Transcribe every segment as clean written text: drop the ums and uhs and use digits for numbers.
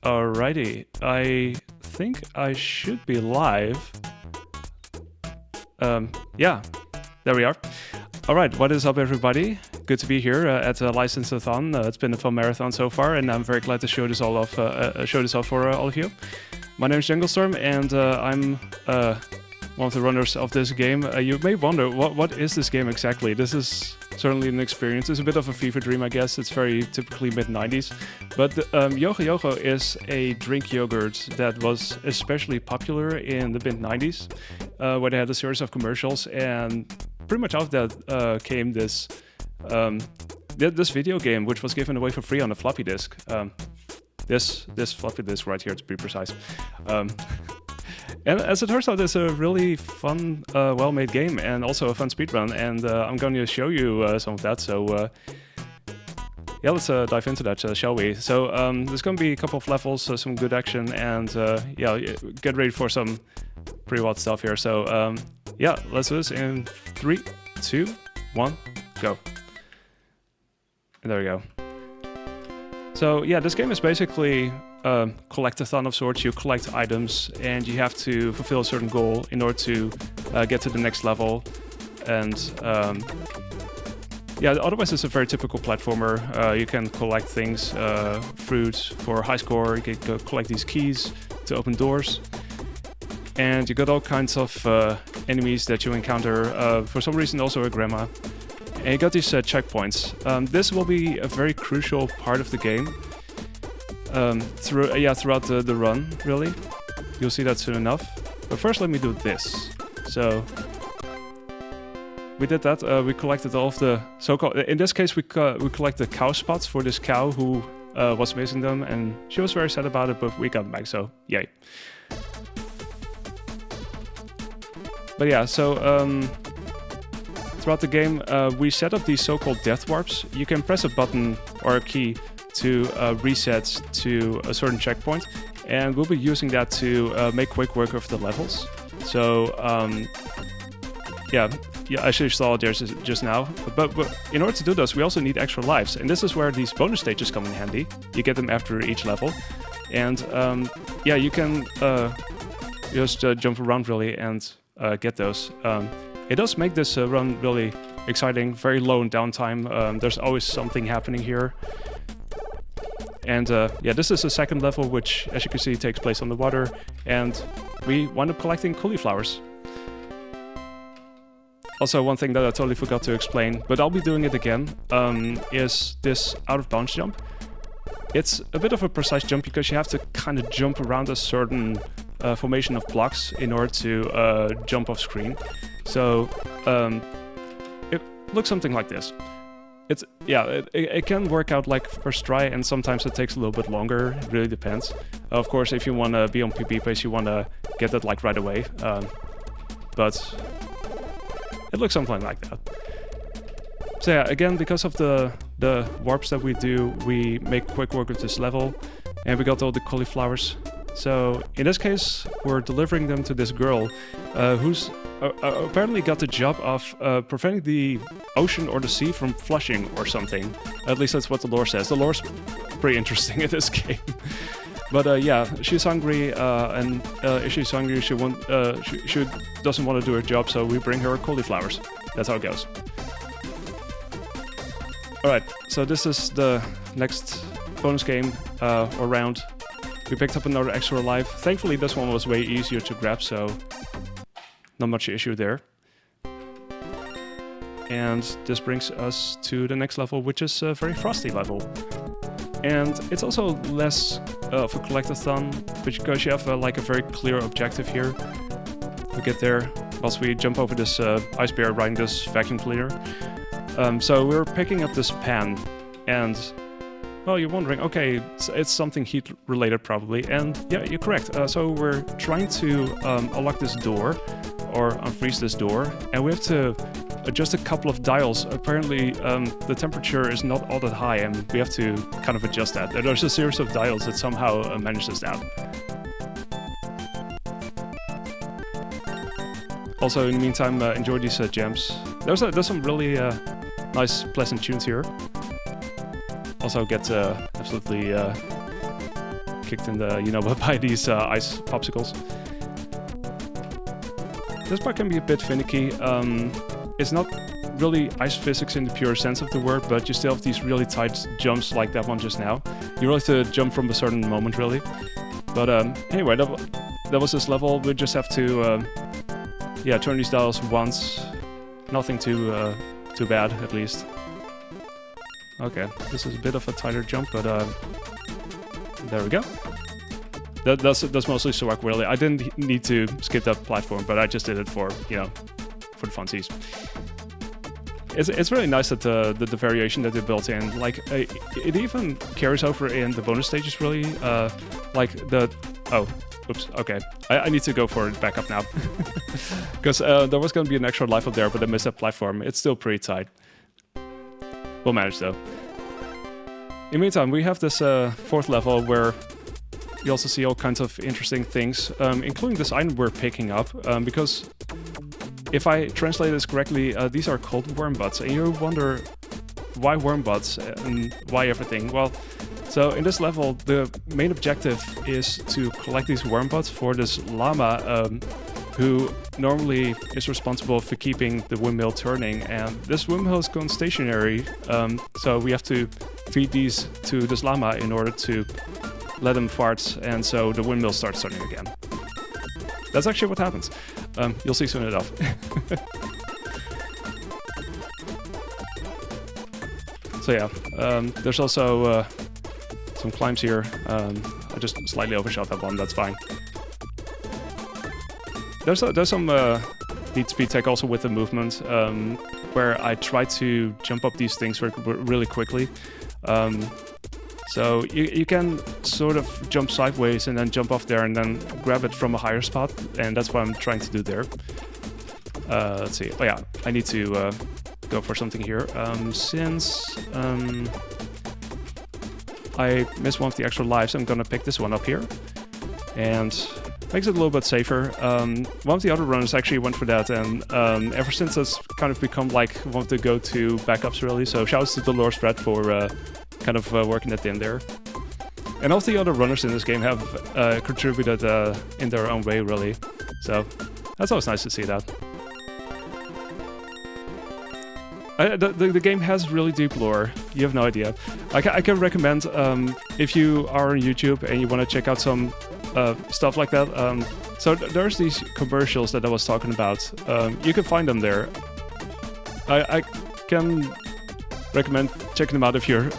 Alrighty, I think I should be live. Yeah, there we are. Alright, what is up everybody? Good to be here at License-a-thon. It's been a fun marathon so far, and I'm very glad to show this off for all of you. My name is Janglestorm, and I'm one of the runners of this game. You may wonder, what is this game exactly? This is certainly an experience. It's a bit of a fever dream, I guess. It's very typically mid-90s. But Yogho is a drink yogurt that was especially popular in the mid-90s, where they had a series of commercials, and pretty much out of that came this video game, which was given away for free on a floppy disk. This floppy disk right here, to be precise. And as it turns out, it's a really fun, well-made game, and also a fun speedrun, and I'm going to show you some of that, so yeah, let's dive into that, shall we? So there's going to be a couple of levels, some good action, and yeah, get ready for some pretty wild stuff here. So yeah, let's do this in 3, 2, 1, go. And there we go. So yeah, this game is basically collect-a-thon of sorts. You collect items and you have to fulfill a certain goal in order to get to the next level. And yeah, otherwise it's a very typical platformer. You can collect things, fruit for high score, you can collect these keys to open doors. And you got all kinds of enemies that you encounter, for some reason also a grandma. And you got these checkpoints. This will be a very crucial part of the game. Throughout the run, really. You'll see that soon enough. But first let me do this. So we did that. We collected all of the so-called... In this case, we collected cow spots for this cow who was missing them, and she was very sad about it, but we got them back, so yay. But yeah, so throughout the game, we set up these so-called death warps. You can press a button or a key to reset to a certain checkpoint, and we'll be using that to make quick work of the levels. So yeah, I should have saw it there just now. But in order to do this, we also need extra lives, and this is where these bonus stages come in handy. You get them after each level, and yeah, you can just jump around really and get those. It does make this run really exciting, very low in downtime. There's always something happening here. And yeah, this is the second level, which, as you can see, takes place on the water, and we wind up collecting cauliflowers. Also, one thing that I totally forgot to explain, but I'll be doing it again, is this out-of-bounds jump. It's a bit of a precise jump because you have to kind of jump around a certain formation of blocks in order to jump off screen. So it looks something like this. It can work out like first try, and sometimes it takes a little bit longer. It really depends. Of course, if you want to be on PB pace, you want to get that like right away. But it looks something like that. So yeah, again, because of the warps that we do, we make quick work of this level, and we got all the cauliflowers. So in this case, we're delivering them to this girl who's apparently got the job of preventing the ocean or the sea from flushing or something. At least that's what the lore says. The lore's pretty interesting in this game. But yeah, she's hungry, and if she's hungry, she doesn't want to do her job, so we bring her cauliflowers. That's how it goes. Alright, so this is the next bonus game or round. We picked up another extra life. Thankfully, this one was way easier to grab, so not much issue there. And this brings us to the next level, which is a very frosty level. And it's also less of a collect-a-thon, because you have like a very clear objective here. We get there whilst we jump over this ice bear riding this vacuum cleaner. So we're picking up this pan, and well, you're wondering, okay, it's something heat-related probably, and yeah, you're correct. So we're trying to unlock this door, or unfreeze this door, and we have to adjust a couple of dials. Apparently, the temperature is not all that high, and we have to kind of adjust that. There's a series of dials that somehow manages that. Also, in the meantime, enjoy these gems. There's some really nice, pleasant tunes here. Also get absolutely kicked in the, you know, by these ice popsicles. This part can be a bit finicky. It's not really ice physics in the pure sense of the word, but you still have these really tight jumps like that one just now. You really have to jump from a certain moment, really. But anyway, that was this level. We just have to, yeah, turn these dials once. Nothing too bad, at least. Okay, this is a bit of a tighter jump, but there we go. That's mostly swag, really. I didn't need to skip that platform, but I just did it for, you know, for the funsies. It's really nice that the variation that they built in, like, it even carries over in the bonus stages, really. Like the... Oh, oops, okay. I need to go for it back up now. Because there was going to be an extra life up there, but I missed that platform. It's still pretty tight. We'll manage, though. In the meantime, we have this fourth level where you also see all kinds of interesting things, including this item we're picking up, because if I translate this correctly, these are called worm butts, and you wonder why worm butts and why everything. Well, so in this level, the main objective is to collect these worm butts for this llama, who normally is responsible for keeping the windmill turning, and this windmill has gone stationary, so we have to feed these to this llama in order to let him fart, and so the windmill starts turning again. That's actually what happens. You'll see soon enough. So yeah, there's also some climbs here. I just slightly overshot that one, that's fine. There's some neat speed tech also with the movement, where I try to jump up these things really quickly. So you can sort of jump sideways and then jump off there and then grab it from a higher spot, and that's what I'm trying to do there. Let's see. Oh yeah, I need to go for something here. Since I missed one of the extra lives, I'm gonna pick this one up here, and makes it a little bit safer. One of the other runners actually went for that, and ever since it's kind of become like one of the go-to backups, really. So shouts to Dolores Brett for kind of working that in there. And all of the other runners in this game have contributed in their own way, really. So that's always nice to see that. The game has really deep lore. You have no idea. I can recommend, if you are on YouTube and you want to check out some stuff like that. So there's these commercials that I was talking about. You can find them there. I can recommend checking them out if you're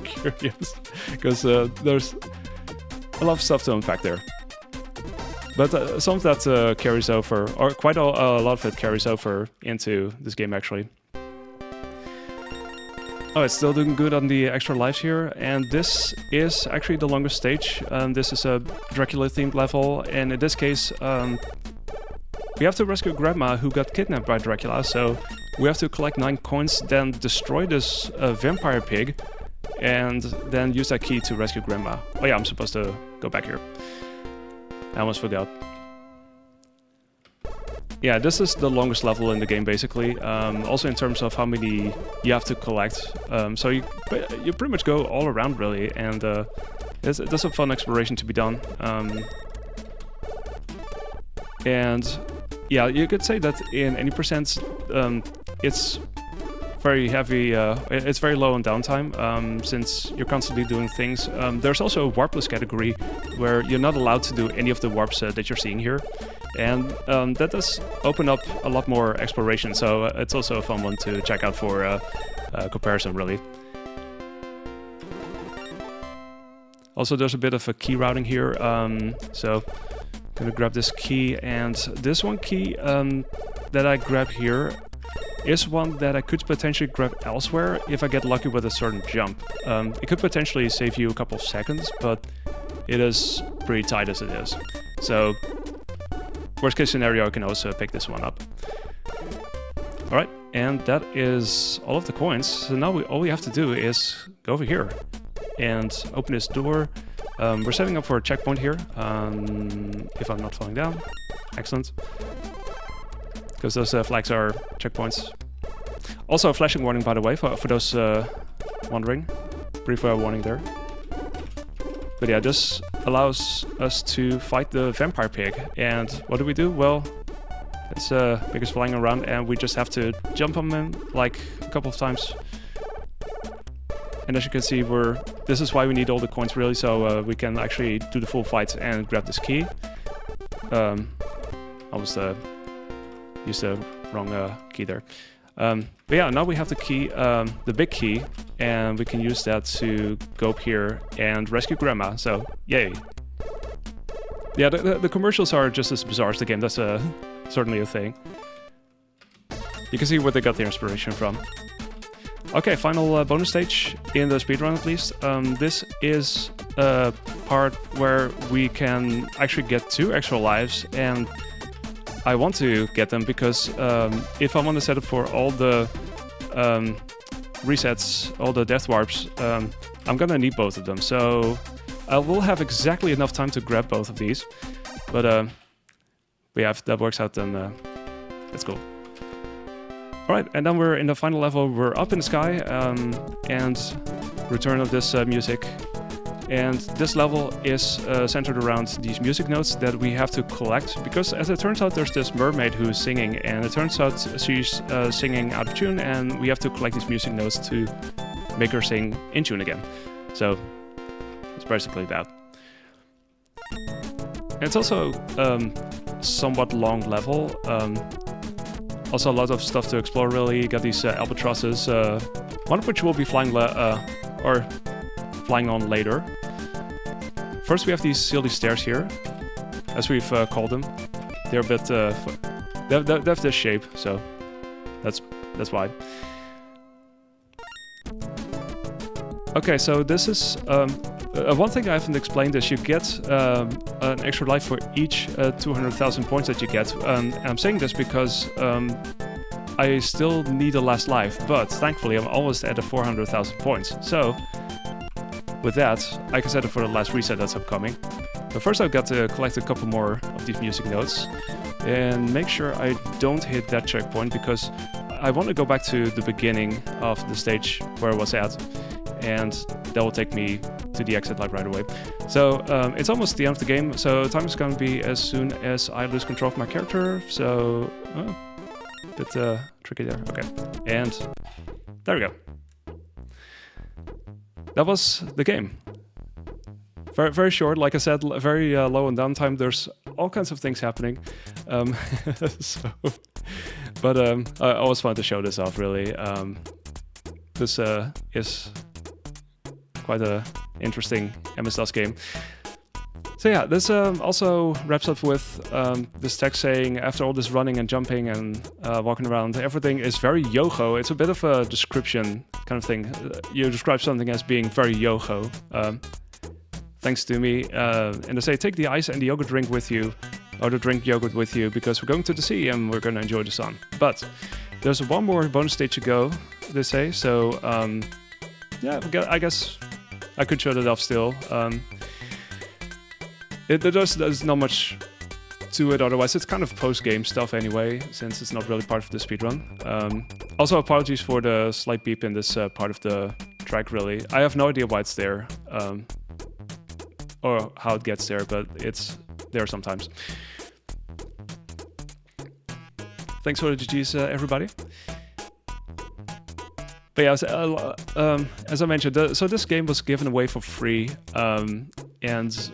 curious, because there's a lot of stuff to unpack there. But some of that carries over, or quite a lot of it carries over into this game, actually. Oh, it's still doing good on the extra lives here, and this is actually the longest stage. This is a Dracula-themed level, and in this case, we have to rescue Grandma, who got kidnapped by Dracula, so we have to collect 9 coins, then destroy this vampire pig, and then use that key to rescue Grandma. Oh yeah, I'm supposed to go back here. I almost forgot. Yeah, this is the longest level in the game, basically. Also in terms of how many you have to collect. So you pretty much go all around, really, and there's a fun exploration to be done. And yeah, you could say that in any percent, it's very heavy. It's very low on downtime, since you're constantly doing things. There's also a warpless category where you're not allowed to do any of the warps that you're seeing here. And that does open up a lot more exploration, so it's also a fun one to check out for comparison, really. Also, there's a bit of a key routing here, so I'm gonna grab this key, and this one key that I grab here is one that I could potentially grab elsewhere if I get lucky with a certain jump. It could potentially save you a couple of seconds, but it is pretty tight as it is. So worst case scenario, I can also pick this one up. Alright, and that is all of the coins. So now all we have to do is go over here and open this door. We're setting up for a checkpoint here, if I'm not falling down. Excellent. Because those flags are checkpoints. Also a flashing warning, by the way, for those wondering. Brief warning there. But yeah, this allows us to fight the vampire pig. And what do? Well, this pig is flying around and we just have to jump on him like a couple of times. And as you can see, this is why we need all the coins really, so we can actually do the full fight and grab this key. I was used the wrong key there. But yeah, now we have the key, the big key, and we can use that to go up here and rescue Grandma, so yay. Yeah, the commercials are just as bizarre as the game, that's certainly a thing. You can see where they got their inspiration from. Okay, final bonus stage in the speedrun at least. This is a part where we can actually get 2 extra lives, and I want to get them because if I want to set up for all the resets, all the death warps, I'm gonna need both of them. So I will have exactly enough time to grab both of these. But yeah, if that works out, then that's cool. Alright, and then we're in the final level, we're up in the sky, and return of this music. And this level is centered around these music notes that we have to collect, because as it turns out there's this mermaid who's singing, and it turns out she's singing out of tune, and we have to collect these music notes to make her sing in tune again. So, it's basically that. And it's also somewhat long level. Also a lot of stuff to explore really. You got these albatrosses, one of which will be flying on later. First we have these silly stairs here, as we've called them. They're a bit, they have this shape, so that's why. Okay, so this is, one thing I haven't explained is you get an extra life for each 200,000 points that you get. And I'm saying this because I still need a last life, but thankfully I'm almost at 400,000 points. So with that, I can set it for the last reset that's upcoming. But first I've got to collect a couple more of these music notes and make sure I don't hit that checkpoint, because I want to go back to the beginning of the stage where I was at, and that will take me to the exit light right away. So it's almost the end of the game, so time is going to be as soon as I lose control of my character, so a bit tricky there. Okay, and there we go. That was the game. Very, very short, like I said, very low on downtime. There's all kinds of things happening. But I always wanted to show this off, really. This is quite a interesting MS-DOS game. So yeah, this also wraps up with this text saying, after all this running and jumping and walking around, everything is very Yogho. It's a bit of a description kind of thing. You describe something as being very Yogho, thanks to me. And they say, take the ice and the yogurt drink with you, or the drink yogurt with you, because we're going to the sea and we're going to enjoy the sun. But there's one more bonus stage to go, they say, so yeah, I guess I could show that off still. There's not much to it otherwise. It's kind of post-game stuff anyway, since it's not really part of the speedrun. Also, apologies for the slight beep in this part of the track, really. I have no idea why it's there, or how it gets there, but it's there sometimes. Thanks for the GGs, everybody. But yeah, as I mentioned, so this game was given away for free, and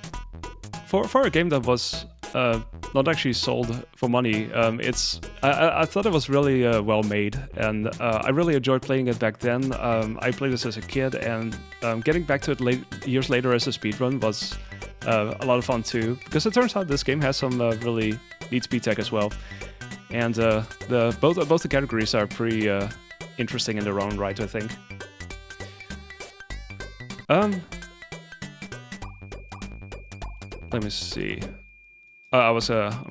for a game that was not actually sold for money, I thought it was really well made, and I really enjoyed playing it back then. I played this as a kid, and getting back to it years later as a speedrun was a lot of fun too, because it turns out this game has some really neat speed tech as well, and both the categories are pretty interesting in their own right, I think. Let me see. I'm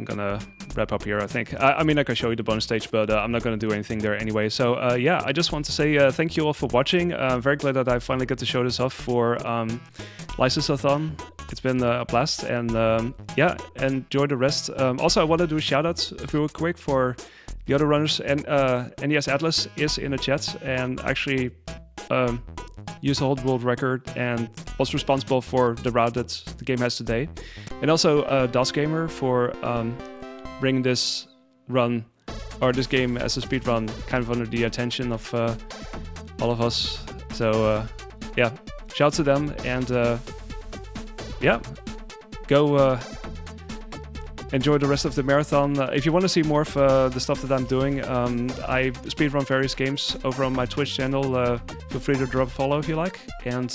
gonna wrap up here, I think. I mean, I can show you the bonus stage, but I'm not gonna do anything there anyway. So yeah, I just want to say thank you all for watching. I'm very glad that I finally got to show this off for License-a-thon. It's been a blast, and yeah, enjoy the rest. Also, I want to do a shout out real quick for the other runners, and NES Atlas is in the chat, and actually used a whole world record and was responsible for the route that the game has today. And also DOS Gamer for bringing this run, or this game as a speedrun, kind of under the attention of all of us. So yeah, shout to them, and yeah, go enjoy the rest of the marathon. If you want to see more of the stuff that I'm doing, I speedrun various games over on my Twitch channel. Feel free to drop a follow if you like. And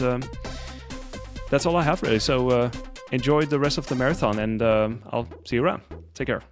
that's all I have really. So enjoy the rest of the marathon, and I'll see you around. Take care.